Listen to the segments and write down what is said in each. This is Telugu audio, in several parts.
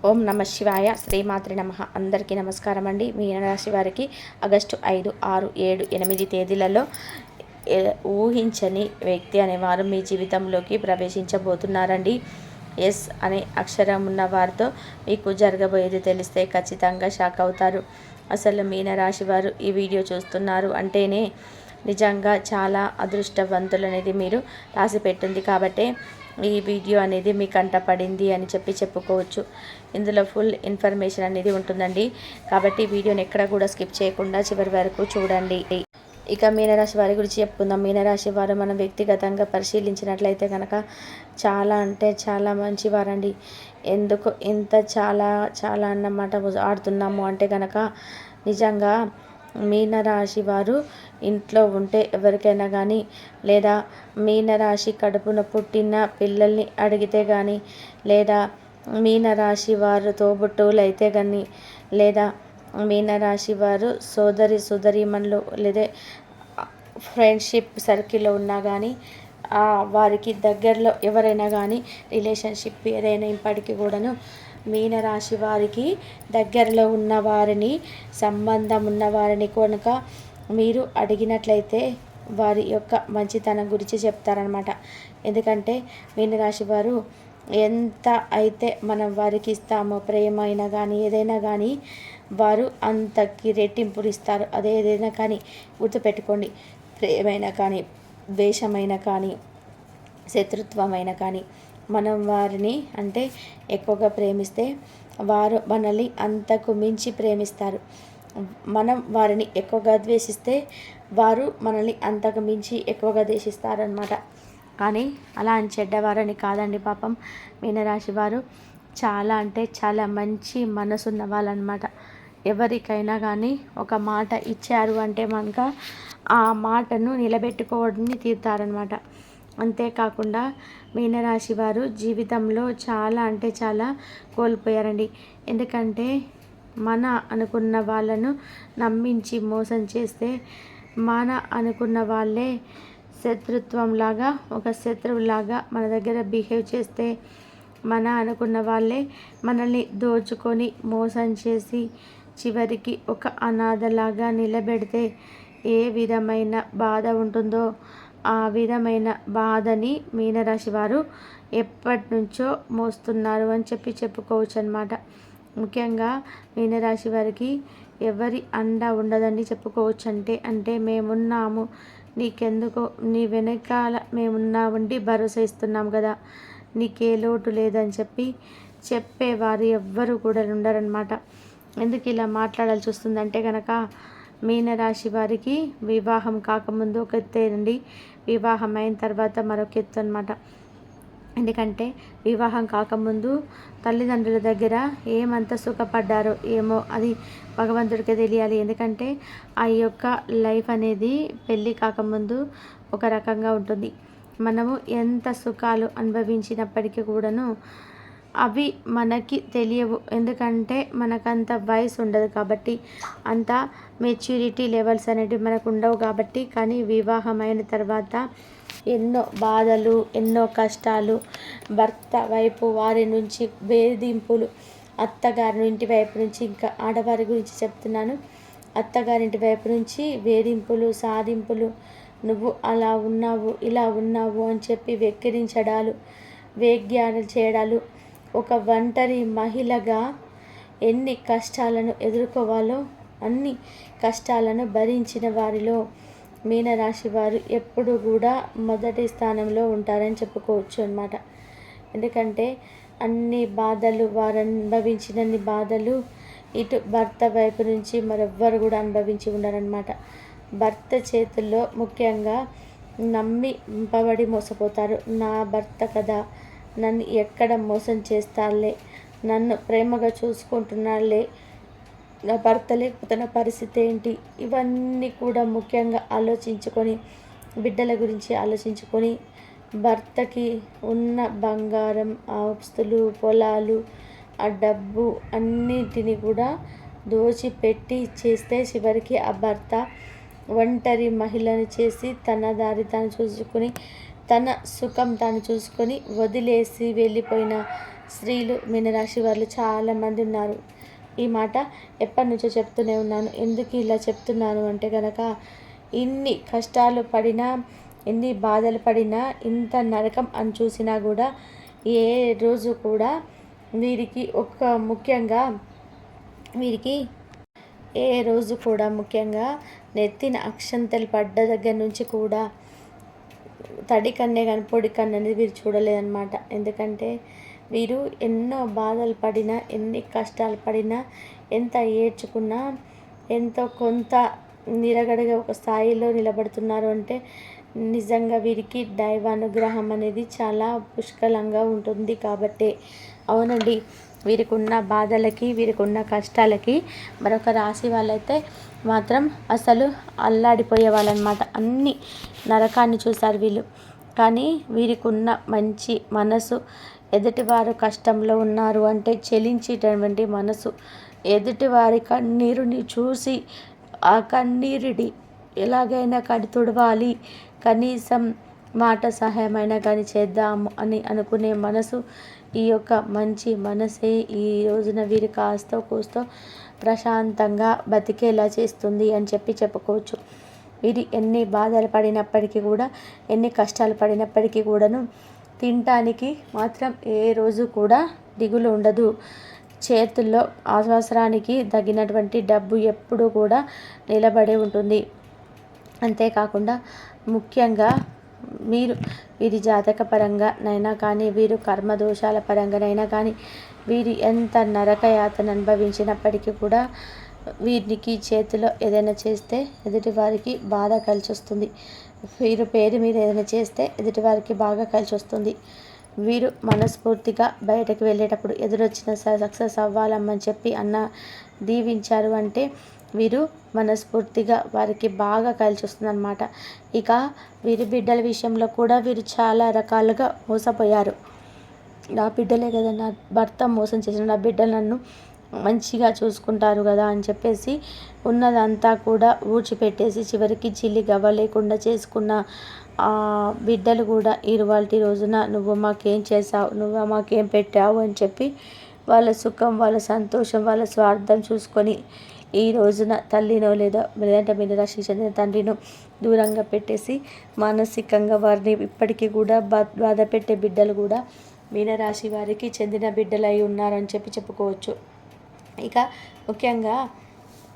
ఓం నమ శివాయ శ్రీమాత్రి నమ. అందరికీ నమస్కారం అండి. మీనరాశి వారికి ఆగస్టు 5, 6, 7, 8 తేదీలలో ఊహించని వ్యక్తి అనేవారు మీ జీవితంలోకి ప్రవేశించబోతున్నారండి. ఎస్ అనే అక్షరం ఉన్న వారితో మీకు జరగబోయేది తెలిస్తే ఖచ్చితంగా షాక్ అవుతారు. అసలు మీనరాశి వారు ఈ వీడియో చూస్తున్నారు అంటేనే నిజంగా చాలా అదృష్టవంతులు అనేది మీరు రాసి పెట్టింది కాబట్టి ఈ వీడియో అనేది మీ కంట పడింది అని చెప్పుకోవచ్చు. ఇందులో ఫుల్ ఇన్ఫర్మేషన్ అనేది ఉంటుందండి. కాబట్టి వీడియోని ఎక్కడ కూడా స్కిప్ చేయకుండా చివరి వరకు చూడండి. ఇక మీనరాశి వారి గురించి చెప్పుకుందాం. మీనరాశి వారు మనం వ్యక్తిగతంగా పరిశీలించినట్లయితే కనుక చాలా అంటే చాలా మంచివారండి. ఎందుకు ఇంత చాలా చాలా అన్నమాట ఆడుతున్నాము అంటే కనుక నిజంగా మీనరాశి వారు ఇంట్లో ఉంటే ఎవరికైనా కానీ లేదా మీనరాశి కడుపున పుట్టిన పిల్లల్ని అడిగితే కానీ లేదా మీనరాశి వారు తోబుట్టువులు అయితే కానీ లేదా మీనరాశి వారు సోదరీమణులు లేదా ఫ్రెండ్షిప్ సర్కిల్లో ఉన్నా కానీ వారికి దగ్గరలో ఎవరైనా కానీ రిలేషన్షిప్ ఏదైనా ఇప్పటికీ కూడాను మీనరాశి వారికి దగ్గరలో ఉన్నవారిని సంబంధం ఉన్నవారిని కనుక మీరు అడిగినట్లయితే వారి యొక్క మంచితనం గురించి చెప్తారనమాట. ఎందుకంటే మీనరాశి వారు ఎంత అయితే మనం వారికి ఇస్తామో ప్రేమ అయినా కానీ ఏదైనా కానీ వారు అంతకి రెట్టింపులు ఇస్తారు. అదే ఏదైనా కానీ గుర్తుపెట్టుకోండి, ప్రేమైనా కానీ ద్వేషమైనా కానీ శత్రుత్వమైనా కానీ మనం వారిని అంటే ఎక్కువగా ప్రేమిస్తే వారు మనల్ని అంతకు మించి ప్రేమిస్తారు. మనం వారిని ఎక్కువగా ద్వేషిస్తే వారు మనల్ని అంతకు మించి ఎక్కువగా ద్వేషిస్తారనమాట. కానీ అలా అని చెడ్డవారని కాదండి. పాపం మీనరాశి వారు చాలా అంటే చాలా మంచి మనసున్న వాళ్ళనమాట. ఎవరికైనా కానీ ఒక మాట ఇచ్చారు అంటే మనక ఆ మాటను నిలబెట్టుకోవడాన్ని తీరుతారనమాట. అంతేకాకుండా మీనరాశి వారు జీవితంలో చాలా అంటే చాలా కోల్పోయారండి. ఎందుకంటే మన అనుకున్న వాళ్ళను నమ్మించి మోసం చేస్తే మన అనుకున్న వాళ్ళే శత్రుత్వంలాగా ఒక శత్రువులాగా మన దగ్గర బిహేవ్ చేస్తే మన అనుకున్న వాళ్ళే మనల్ని దోచుకొని మోసం చేసి చివరికి ఒక అనాథలాగా నిలబెడితే ఏ విధమైన బాధ ఉంటుందో ఆ విధమైన బాధని మీనరాశి వారు ఎప్పటి నుంచో మోస్తున్నారు అని చెప్పుకోవచ్చు అన్నమాట. ముఖ్యంగా మీనరాశి వారికి ఎవరి అండ ఉండదని చెప్పుకోవచ్చు. అంటే మేమున్నాము, నీకెందుకు, నీ వెనకాల మేమున్నామండి, భరోసా ఇస్తున్నాం కదా, నీకే లోటు లేదని చెప్పేవారు ఎవ్వరు కూడా ఉండరనమాట. ఎందుకు ఇలా మాట్లాడాల్సి వస్తుందంటే కనుక మీనరాశి వారికి వివాహం కాకముందు ఒక ఎత్తేనండి, వివాహం అయిన తర్వాత మరొక ఎత్తు అనమాట. ఎందుకంటే వివాహం కాకముందు తల్లిదండ్రుల దగ్గర ఏమంత సుఖపడ్డారో ఏమో అది భగవంతుడికే తెలియాలి. ఎందుకంటే ఆ యొక్క లైఫ్ అనేది పెళ్ళి కాకముందు ఒక రకంగా ఉంటుంది. మనము ఎంత సుఖాలు అనుభవించినప్పటికీ కూడాను అవి మనకి తెలియవు. ఎందుకంటే మనకంత వయసు ఉండదు కాబట్టి, అంత మెచ్యూరిటీ లెవెల్స్ అనేటివి మనకు ఉండవు కాబట్టి. కానీ వివాహం అయిన తర్వాత ఎన్నో బాధలు, ఎన్నో కష్టాలు, భర్త వైపు వారి నుంచి వేధింపులు, అత్తగారి వైపు నుంచి, ఇంకా ఆడవారి గురించి చెప్తున్నాను, అత్తగారింటి వైపు నుంచి వేధింపులు, సాధింపులు, నువ్వు అలా ఉన్నావు ఇలా ఉన్నావు అని చెప్పి వెక్కిరించడాలు, వేగ్యాలు చేయడాలు, ఒక ఒంటరి మహిళగా ఎన్ని కష్టాలను ఎదుర్కోవాలో అన్ని కష్టాలను భరించిన వారిలో మీనరాశి వారు ఎప్పుడు కూడా మొదటి స్థానంలో ఉంటారని చెప్పుకోవచ్చు అన్నమాట. ఎందుకంటే అన్ని బాధలు వారు అనుభవించినన్ని బాధలు ఇటు భర్త వైపు నుంచి మరెవ్వరు కూడా అనుభవించి ఉన్నారనమాట. భర్త చేతుల్లో ముఖ్యంగా నమ్మింపబడి మోసపోతారు. నా భర్త కదా, నన్ను ఎక్కడ మోసం చేస్తాలే, నన్ను ప్రేమగా చూసుకుంటున్నాలే, నా భర్త లేకపోతే నా పరిస్థితి ఏంటి, ఇవన్నీ కూడా ముఖ్యంగా ఆలోచించుకొని బిడ్డల గురించి ఆలోచించుకొని భర్తకి ఉన్న బంగారం, ఆస్తులు, పొలాలు, ఆ డబ్బు అన్నిటిని కూడా దోచిపెట్టి చేస్తే చివరికి ఆ భర్త ఒంటరి మహిళను చేసి తన దారి తాను చూసుకొని తన సుఖం తాను చూసుకొని వదిలేసి వెళ్ళిపోయిన స్త్రీలు మీనరాశి వాళ్ళు చాలామంది ఉన్నారు. ఈ మాట ఎప్పటి నుంచో చెప్తూనే ఉన్నాను. ఎందుకు ఇలా చెప్తున్నాను అంటే కనుక, ఇన్ని కష్టాలు పడినా, ఎన్ని బాధలు పడినా, ఇంత నరకం అని చూసినా కూడా ఏ రోజు కూడా వీరికి ముఖ్యంగా వీరికి ఏ రోజు కూడా ముఖ్యంగా నెత్తిన అక్షంతలు పడ్డ దగ్గర నుంచి కూడా తడి కన్నే కానీ పొడి కన్ను అనేది వీరు చూడలేదన్నమాట. ఎందుకంటే వీరు ఎన్నో బాధలు పడినా, ఎన్ని కష్టాలు పడినా, ఎంత ఏడ్చుకున్నా, ఎంతో కొంత నిలకడగా ఒక స్థాయిలో నిలబడుతున్నారు అంటే నిజంగా వీరికి దైవానుగ్రహం అనేది చాలా పుష్కలంగా ఉంటుంది కాబట్టే. అవునండి, వీరికి ఉన్న బాధలకి, వీరికి ఉన్న కష్టాలకి మరొక రాశి వాళ్ళైతే మాత్రం అసలు అల్లాడిపోయే వాళ్ళనమాట. అన్ని నరకాన్ని చూశారు వీళ్ళు. కానీ వీరికి ఉన్న మంచి మనసు, ఎదుటివారు కష్టంలో ఉన్నారు అంటే చెలించేటటువంటి మనసు, ఎదుటివారి కన్నీరుని చూసి ఆ కన్నీరుని ఎలాగైనా తుడవాలి, కనీసం మాట సహాయమైనా కానీ చేద్దాము అని అనుకునే మనసు, ఈ యొక్క మంచి మనసే ఈ రోజున వీరు కాస్తో కూస్తో ప్రశాంతంగా బతికేలా చేస్తుంది అని చెప్పుకోవచ్చు. వీరు ఎన్ని బాధలు పడినప్పటికీ కూడా, ఎన్ని కష్టాలు పడినప్పటికీ కూడాను తినటానికి మాత్రం ఏ రోజు కూడా దిగులు ఉండదు. చేతుల్లో అవసరానికి తగినటువంటి డబ్బు ఎప్పుడూ కూడా నిలబడే ఉంటుంది. అంతేకాకుండా ముఖ్యంగా వీరి జాతక పరంగానైనా కానీ, వీరు కర్మదోషాల పరంగానైనా కానీ, వీరు ఎంత నరకయాతన అనుభవించినప్పటికీ కూడా వీరికి చేతిలో ఏదైనా చేస్తే ఎదుటివారికి బాధ కలిసి వస్తుంది. వీరు పేరు మీద ఏదైనా చేస్తే ఎదుటివారికి బాగా కలిసి వస్తుంది. వీరు మనస్ఫూర్తిగా బయటకు వెళ్ళేటప్పుడు ఎదురొచ్చిన సక్సెస్ అవ్వాలమ్మని చెప్పి దీవించారు అంటే వీరు మనస్ఫూర్తిగా వారికి బాగా కలిసి వస్తుందన్నమాట. ఇక వీరి బిడ్డల విషయంలో కూడా వీరు చాలా రకాలుగా మోసపోయారు. నా బిడ్డలే కదా, నా భర్త మోసం చేసిన నా బిడ్డలు నన్ను మంచిగా చూసుకుంటారు కదా అని చెప్పేసి ఉన్నదంతా కూడా ఊడ్చిపెట్టేసి చివరికి చిల్లి గవ్వ లేకుండా చేసుకున్న బిడ్డలు కూడా ఇవాల్టి రోజున నువ్వు మాకేం చేసావు, నువ్వు మాకేం పెట్టావు అని చెప్పి వాళ్ళ సుఖం, వాళ్ళ సంతోషం, వాళ్ళ స్వార్థం చూసుకొని ఈ రోజున తల్లినో లేదంటే మీనరాశికి చెందిన తండ్రినో దూరంగా పెట్టేసి మానసికంగా వారిని ఇప్పటికీ కూడా బాధ పెట్టే బిడ్డలు కూడా మీనరాశి వారికి చెందిన బిడ్డలై ఉన్నారని చెప్పుకోవచ్చు. ఇక ముఖ్యంగా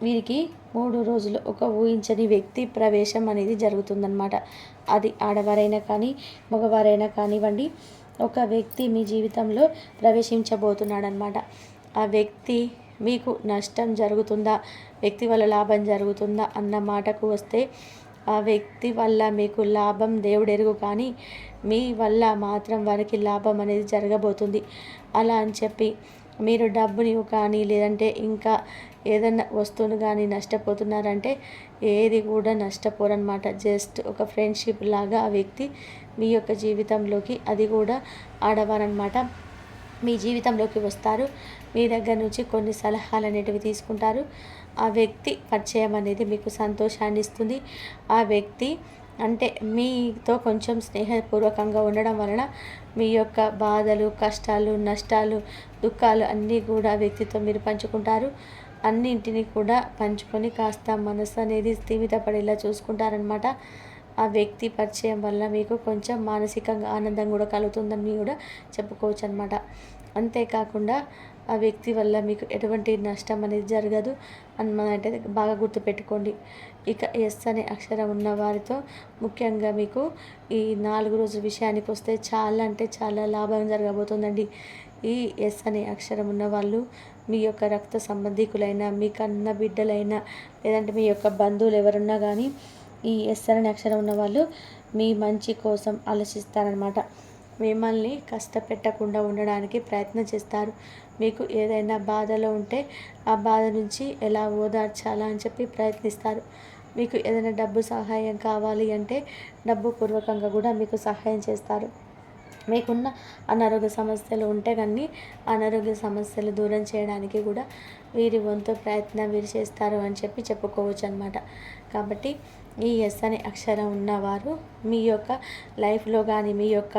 వీరికి 3 రోజులు ఒక ఊహించని వ్యక్తి ప్రవేశం అనేది జరుగుతుందన్నమాట. అది ఆడవారైనా కానీ, మగవారైనా కానివ్వండి, ఒక వ్యక్తి మీ జీవితంలో ప్రవేశించబోతున్నాడనమాట. ఆ వ్యక్తి మీకు నష్టం జరుగుతుందా, వ్యక్తి వల్ల లాభం జరుగుతుందా అన్న మాటకు వస్తే, ఆ వ్యక్తి వల్ల మీకు లాభం దేవుడెరుగు, కానీ మీ వల్ల మాత్రం వారికి లాభం అనేది జరగబోతుంది. అలా అని చెప్పి మీరు డబ్బుని కానీ లేదంటే ఇంకా ఏదైనా వస్తువును కానీ నష్టపోతున్నారంటే ఏది కూడా నష్టపోరనమాట. జస్ట్ ఒక ఫ్రెండ్షిప్ లాగా ఆ వ్యక్తి మీ యొక్క జీవితంలోకి, అది కూడా ఆడవారనమాట, మీ జీవితంలోకి వస్తారు. మీ దగ్గర నుంచి కొన్ని సలహాలు అనేటివి తీసుకుంటారు. ఆ వ్యక్తి పరిచయం అనేది మీకు సంతోషాన్ని ఇస్తుంది. ఆ వ్యక్తి అంటే మీతో కొంచెం స్నేహపూర్వకంగా ఉండడం వలన మీ యొక్క బాధలు, కష్టాలు, నష్టాలు, దుఃఖాలు అన్నీ కూడా వ్యక్తితో మీరు పంచుకుంటారు. అన్నింటినీ కూడా పంచుకొని కాస్త మనసు అనేది స్థిమితపడేలా చూసుకుంటారనమాట. ఆ వ్యక్తి పరిచయం వల్ల మీకు కొంచెం మానసికంగా ఆనందం కూడా కలుగుతుందని కూడా చెప్పుకోవచ్చు అనమాట. అంతేకాకుండా ఆ వ్యక్తి వల్ల మీకు ఎటువంటి నష్టం అనేది జరగదు అంటే బాగా గుర్తుపెట్టుకోండి. ఇక ఎస్ అనే అక్షరం ఉన్న వారితో ముఖ్యంగా మీకు ఈ 4 రోజుల విషయానికి వస్తే చాలా అంటే చాలా లాభం జరగబోతుందండి. ఈ ఎస్ అనే అక్షరం ఉన్న వాళ్ళు మీ యొక్క రక్త సంబంధికులైనా, మీ కన్న బిడ్డలైనా, లేదంటే మీ యొక్క బంధువులు ఎవరున్నా కానీ ఈ ఎస్ అనే అక్షరం ఉన్న వాళ్ళు మీ మంచి కోసం ఆలోచిస్తారనమాట. మిమ్మల్ని కష్టపెట్టకుండా ఉండడానికి ప్రయత్నం చేస్తారు. మీకు ఏదైనా బాధలో ఉంటే ఆ బాధ నుంచి ఎలా ఓదార్చాలా అని చెప్పి ప్రయత్నిస్తారు. మీకు ఏదైనా డబ్బు సహాయం కావాలి అంటే డబ్బు పూర్వకంగా కూడా మీకు సహాయం చేస్తారు. మీకున్న అనారోగ్య సమస్యలు ఉంటే కానీ అనారోగ్య సమస్యలు దూరం చేయడానికి కూడా వీరి వంతు ప్రయత్నం వీరు చేస్తారు అని చెప్పుకోవచ్చు అనమాట. కాబట్టి ఈ ఎస్ అనే అక్షరం ఉన్నవారు మీ యొక్క లైఫ్లో కానీ, మీ యొక్క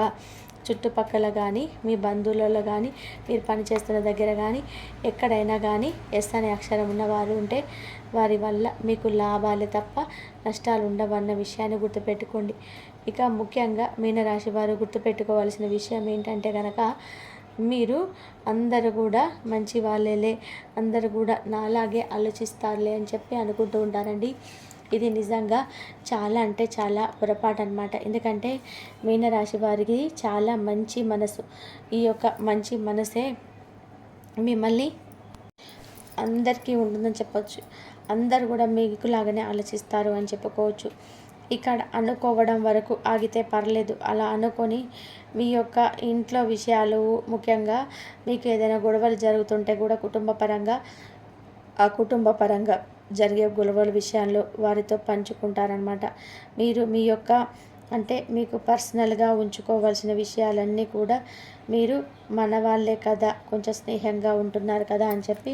చుట్టుపక్కల కానీ మీ బంధువులలో కానీ మీరు పనిచేస్తున్న దగ్గర కానీ ఎక్కడైనా కానీ ఎస్ అనే అక్షరం ఉన్నవారు ఉంటే వారి వల్ల మీకు లాభాలే తప్ప నష్టాలు ఉండవన్న విషయాన్ని గుర్తుపెట్టుకోండి. ఇక ముఖ్యంగా మీనరాశి వారు గుర్తుపెట్టుకోవాల్సిన విషయం ఏంటంటే కనుక మీరు అందరూ కూడా మంచి వాళ్ళేలే, అందరూ కూడా నాలాగే ఆలోచిస్తారులే అని చెప్పి అనుకుంటూ ఉంటారండి. ఇది నిజంగా చాలా అంటే చాలా పొరపాటు అనమాట. ఎందుకంటే మీనరాశి వారికి చాలా మంచి మనసు. ఈ యొక్క మంచి మనసే మిమ్మల్ని అందరికీ ఉంటుందని చెప్పొచ్చు. అందరూ కూడా మీకు లాగానే ఆలోచిస్తారు అని చెప్పుకోవచ్చు. ఇక్కడ అనుకోవడం వరకు ఆగితే పర్లేదు. అలా అనుకొని మీ యొక్క ఇంట్లో విషయాలు, ముఖ్యంగా మీకు ఏదైనా గొడవలు జరుగుతుంటే కూడా కుటుంబ పరంగా జరిగే గొడవల విషయాల్లో వారితో పంచుకుంటారనమాట. మీరు మీ యొక్క అంటే మీకు పర్సనల్గా ఉంచుకోవాల్సిన విషయాలన్నీ కూడా మీరు మన వాళ్ళే కదా, కొంచెం స్నేహంగా ఉంటున్నారు కదా అని చెప్పి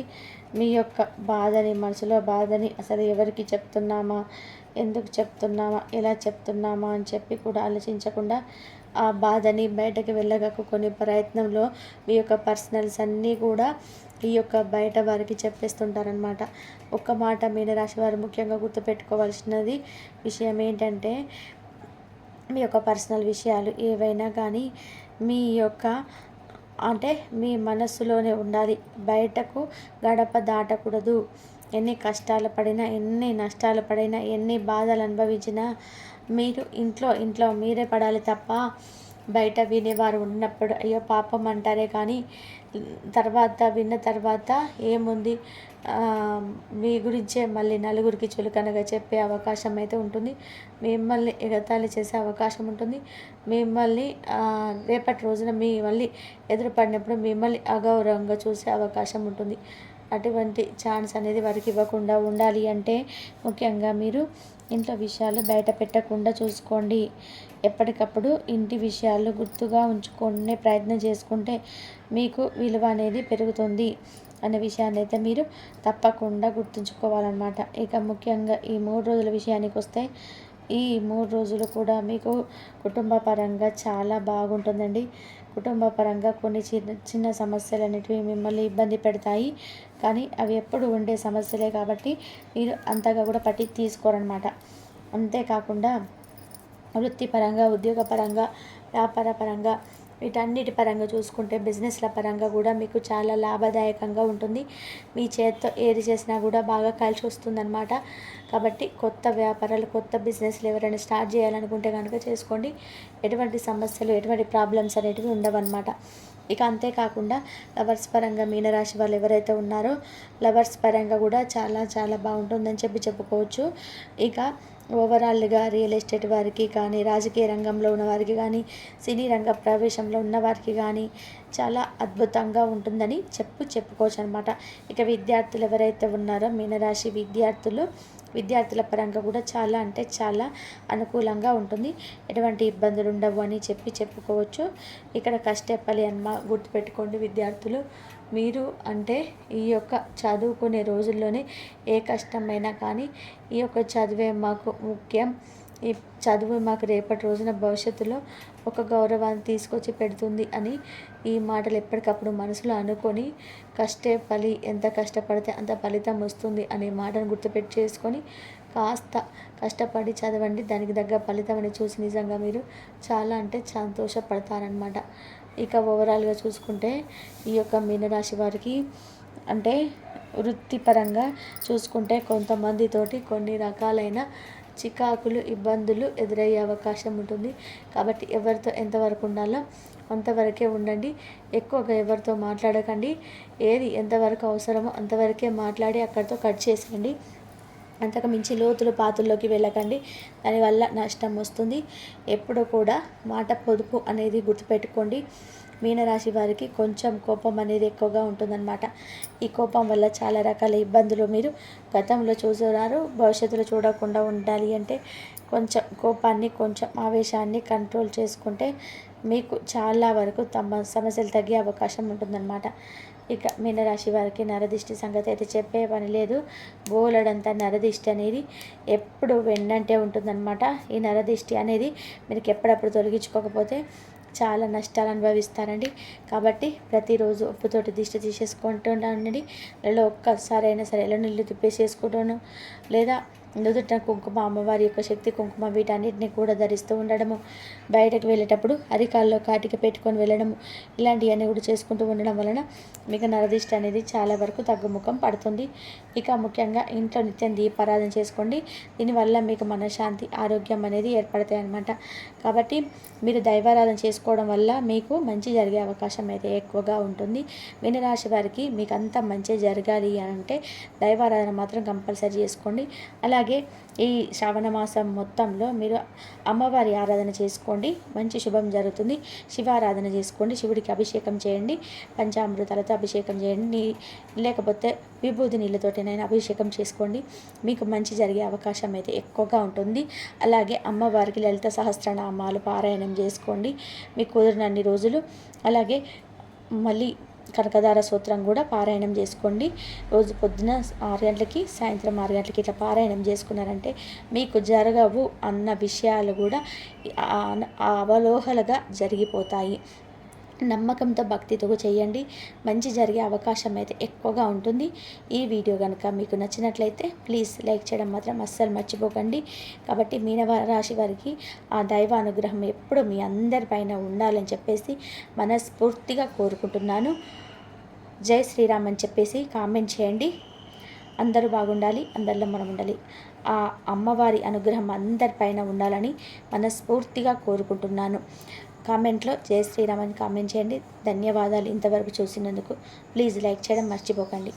మీ యొక్క బాధని, మనసులో బాధని అసలు ఎవరికి చెప్తున్నామా, ఎందుకు చెప్తున్నామా, ఎలా చెప్తున్నామా అని చెప్పి కూడా ఆలోచించకుండా ఆ బాధని బయటకు వెళ్ళగక్కునే ప్రయత్నంలో మీ యొక్క పర్సనల్స్ అన్నీ కూడా ఈ యొక్క బయట వారికి చెప్పేస్తుంటారనమాట. ఒక్క మాట మీనరాశి వారు ముఖ్యంగా గుర్తుపెట్టుకోవాల్సినది విషయం ఏంటంటే మీ యొక్క పర్సనల్ విషయాలు ఏవైనా కానీ మీ యొక్క అంటే మీ మనస్సులోనే ఉండాలి. బయటకు గడప దాటకూడదు. ఎన్ని కష్టాలు పడినా, ఎన్ని నష్టాలు పడినా, ఎన్ని బాధలు అనుభవించినా మీరు ఇంట్లో మీరే పడాలి తప్ప బయట వినేవారు ఉన్నప్పుడు అయ్యో పాపం అంటారే కానీ విన్న తర్వాత ఏముంది, మీ గురించే మళ్ళీ నలుగురికి చులకనగా చెప్పే అవకాశం అయితే ఉంటుంది. మిమ్మల్ని ఎగతాళి చేసే అవకాశం ఉంటుంది. మిమ్మల్ని రేపటి రోజున మళ్ళీ ఎదురుపడినప్పుడు మిమ్మల్ని అగౌరవంగా చూసే అవకాశం ఉంటుంది. అటువంటి ఛాన్స్ అనేది వారికి ఇవ్వకుండా ఉండాలి అంటే ముఖ్యంగా మీరు ఇంట్లో విషయాలు బయట పెట్టకుండా చూసుకోండి. ఎప్పటికప్పుడు ఇంటి విషయాలు గుర్తుగా ఉంచుకునే ప్రయత్నం చేసుకుంటే మీకు విలువ అనేది పెరుగుతుంది అనే విషయాన్ని అయితే మీరు తప్పకుండా గుర్తుంచుకోవాలన్నమాట. ఇక ముఖ్యంగా ఈ 3 రోజుల విషయానికి వస్తే ఈ 3 రోజులు కూడా మీకు కుటుంబ పరంగా చాలా బాగుంటుందండి. కుటుంబ పరంగా కొన్ని చిన్న చిన్న సమస్యలు అనేటివి మిమ్మల్ని ఇబ్బంది పెడతాయి. కానీ అవి ఎప్పుడు ఉండే సమస్యలే కాబట్టి మీరు అంతగా కూడా తీసుకోరనమాట. అంతేకాకుండా వృత్తిపరంగా, ఉద్యోగపరంగా, వ్యాపార పరంగా వీటన్నిటి పరంగా చూసుకుంటే బిజినెస్ల పరంగా కూడా మీకు చాలా లాభదాయకంగా ఉంటుంది. మీ చేత్తో ఏది చేసినా కూడా బాగా కలిసి వస్తుందన్నమాట. కాబట్టి కొత్త వ్యాపారాలు, కొత్త బిజినెస్లు ఎవరైనా స్టార్ట్ చేయాలనుకుంటే కనుక చేసుకోండి. ఎటువంటి సమస్యలు, ఎటువంటి ప్రాబ్లమ్స్ అనేటివి ఉండవన్నమాట. ఇక అంతేకాకుండా లవర్స్ పరంగా మీనరాశి వాళ్ళు ఎవరైతే ఉన్నారో లవర్స్ పరంగా కూడా చాలా చాలా బాగుంటుందని చెప్పుకోవచ్చు. ఇక ఓవరాల్గా రియల్ ఎస్టేట్ వారికి కానీ, రాజకీయ రంగంలో ఉన్న వారికి కానీ, సినీ రంగ ప్రవేశంలో ఉన్న వారికి కానీ చాలా అద్భుతంగా ఉంటుందని చెప్పుకోవచ్చు అనమాట. ఇక విద్యార్థులు ఎవరైతే ఉన్నారో మీనరాశి విద్యార్థుల పరంగా కూడా చాలా అంటే చాలా అనుకూలంగా ఉంటుంది. ఎటువంటి ఇబ్బందులు ఉండవు అని చెప్పుకోవచ్చు. ఇక్కడ కష్టపడి గుర్తుపెట్టుకోండి విద్యార్థులు. మీరు అంటే ఈ యొక్క చదువుకునే రోజుల్లోనే ఏ కష్టమైనా కానీ ఈ యొక్క చదువే మాకు ముఖ్యం, ఈ చదువు మాకు రేపటి రోజున భవిష్యత్తులో ఒక గౌరవాన్ని తీసుకొచ్చి పెడుతుంది అని ఈ మాటలు ఎప్పటికప్పుడు మనసులో అనుకొని ఎంత కష్టపడితే అంత ఫలితం వస్తుంది అనే మాటను చేసుకొని కాస్త కష్టపడి చదవండి. దానికి తగ్గ ఫలితం అని చూసి నిజంగా మీరు చాలా అంటే సంతోషపడతారనమాట. ఇక ఓవరాల్గా చూసుకుంటే ఈ యొక్క మీనరాశి వారికి అంటే వృత్తిపరంగా చూసుకుంటే కొంతమందితోటి కొన్ని రకాలైన చికాకులు, ఇబ్బందులు ఎదురయ్యే అవకాశం ఉంటుంది. కాబట్టి ఎవరితో ఎంతవరకు ఉండాలో అంతవరకే ఉండండి. ఎక్కువగా ఎవరితో మాట్లాడకండి. ఏది ఎంతవరకు అవసరమో అంతవరకే మాట్లాడి అక్కడితో కట్ చేసేయండి. అంతకు మించి పాతుల్లోకి వెళ్ళకండి. దానివల్ల నష్టం వస్తుంది. ఎప్పుడు కూడా మాట పొదుపు అనేది గుర్తుపెట్టుకోండి. మీనరాశి వారికి కొంచెం కోపం అనేది ఎక్కువగా ఉంటుందన్నమాట. ఈ కోపం వల్ల చాలా రకాల ఇబ్బందులు మీరు గతంలో చూస్తున్నారు. భవిష్యత్తులో చూడకుండా ఉండాలి అంటే కొంచెం కోపాన్ని, కొంచెం ఆవేశాన్ని కంట్రోల్ చేసుకుంటే మీకు చాలా వరకు తమ సమస్యలు తగ్గే అవకాశం ఉంటుందన్నమాట. ఇక మీనరాశి వారికి నరదిష్టి సంగతి అయితే చెప్పే పని లేదు. బోలెడంత నరదిష్టి అనేది ఎప్పుడు వెన్నంటే ఉంటుందన్నమాట. ఈ నరదిష్టి అనేది మీకు ఎప్పుడప్పుడు తొలగించుకోకపోతే చాలా నష్టాలు అనుభవిస్తారండి. కాబట్టి ప్రతిరోజు ఉప్పుతోటి దిష్టి తీసేసుకుంటూ ఉండండి. నెలలో ఒక్కసారి అయినా సరే ఇలా నీళ్ళు తిప్పేసేసుకోవడం, లేదా నుదుట కుంకుమ, అమ్మవారి యొక్క శక్తి కుంకుమ వీటన్నిటిని కూడా ధరిస్తూ ఉండడము, బయటకు వెళ్ళేటప్పుడు అరికాల్లో కాటిక పెట్టుకొని వెళ్ళడము, ఇలాంటివన్నీ కూడా చేసుకుంటూ ఉండడం వలన మీకు నరదిష్టి అనేది చాలా వరకు తగ్గుముఖం పడుతుంది. ఇక ముఖ్యంగా ఇంట్లో నిత్యం దీపారాధన చేసుకోండి. దీనివల్ల మీకు మనశ్శాంతి, ఆరోగ్యం అనేది ఏర్పడతాయి అన్నమాట. కాబట్టి మీరు దైవారాధన చేసుకోవడం వల్ల మీకు మంచి జరిగే అవకాశం అయితే ఎక్కువగా ఉంటుంది. మీనరాశి వారికి మీకు అంతా మంచి జరగాలి అంటే దైవారాధన మాత్రం కంపల్సరీ చేసుకోండి. అలాగే ఈ శ్రావణ మాసం మొత్తంలో మీరు అమ్మవారి ఆరాధన చేసుకోండి, మంచి శుభం జరుగుతుంది. శివారాధన చేసుకోండి, శివుడికి అభిషేకం చేయండి, పంచామృతాలతో అభిషేకం చేయండి, లేకపోతే విభూతి నీళ్ళతోటినైనా అభిషేకం చేసుకోండి. మీకు మంచి జరిగే అవకాశం అయితే ఎక్కువగా ఉంటుంది. అలాగే అమ్మవారికి లలిత సహస్రనామాలు పారాయణం చేసుకోండి మీకు కుదిరినన్ని రోజులు. అలాగే మళ్ళీ కనకదార సూత్రం కూడా పారాయణం చేసుకోండి. రోజు పొద్దున 6 గంటలకి, సాయంత్రం 6 గంటలకి ఇట్లా పారాయణం చేసుకున్నారంటే మీకు జరగవు అన్న విషయాలు కూడా అవలోహలుగా జరిగిపోతాయి. నమ్మకంతో భక్తితో చేయండి, మంచి జరిగే అవకాశం అయితే ఎక్కువగా ఉంటుంది. ఈ వీడియో కనుక మీకు నచ్చినట్లయితే ప్లీజ్ లైక్ చేయడం మాత్రం అస్సలు మర్చిపోకండి. కాబట్టి మీనరాశి వారికి ఆ దైవ అనుగ్రహం ఎప్పుడు మీ అందరిపైన ఉండాలని చెప్పేసి మనస్ఫూర్తిగా కోరుకుంటున్నాను. జై శ్రీరామ్ అని చెప్పేసి కామెంట్ చేయండి. అందరూ బాగుండాలి, అందరిలో మనం ఉండాలి. ఆ అమ్మవారి అనుగ్రహం అందరిపైన ఉండాలని మనస్ఫూర్తిగా కోరుకుంటున్నాను. కామెంట్లో జై శ్రీరామ్ అని కామెంట్ చేయండి. ధన్యవాదాలు ఇంతవరకు చూసినందుకు. ప్లీజ్ లైక్ చేయడం మర్చిపోకండి.